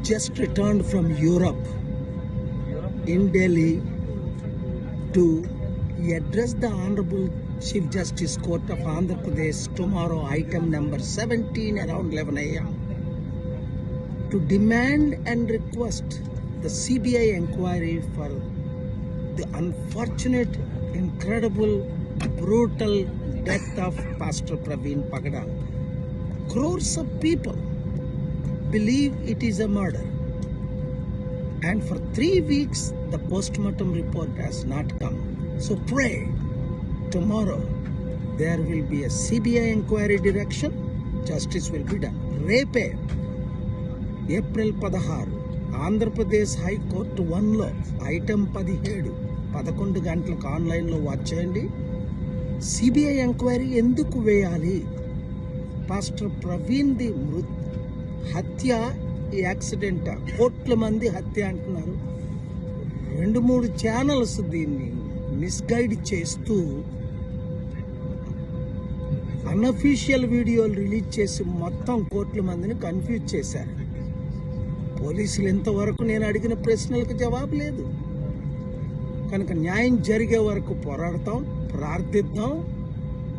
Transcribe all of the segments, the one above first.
just returned from Europe in Delhi to address the Honorable Chief Justice Court of Andhra Pradesh tomorrow, item number 17 around 11 a.m. to demand and request the CBI inquiry for the unfortunate, incredible, brutal death of Pastor Praveen Pagada. Crores of people believe it is a murder, and for 3 weeks the postmortem report has not come. So pray, tomorrow there will be a CBI inquiry direction, justice will be done. Repe April 16 Andhra Pradesh high court 1లో item 17 11 గంటలకు ఆన్లైన్లో watch చేయండి. CBI enquiry ఎందుకు వేయాలి? Pastor Praveen the హత్య accident, కోట్ల మంది హత్య అంటున్నారు. 2-3 ఛానల్స్ దీన్ని మిస్గైడ్ చేస్తూ అన్అఫీషియల్ వీడియోలు రిలీజ్ చేసి మొత్తం కోట్ల మందిని కన్ఫ్యూజ్ చేశారు. పోలీసులు ఇంతవరకు నేను అడిగిన ప్రశ్నలకు జవాబు లేదు. కనుక న్యాయం జరిగే వరకు పోరాడతాం, ప్రార్థిద్దాం.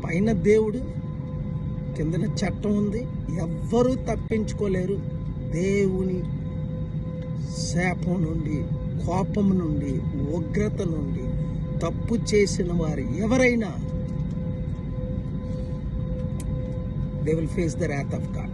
పైన దేవుడు, కిందన చట్టం ఉంది, ఎవ్వరూ తప్పించుకోలేరు. దేవుని శాపం నుండి, కోపం నుండి, ఉగ్రత నుండి తప్పు చేసిన వారు ఎవరైనా they will face the wrath of God.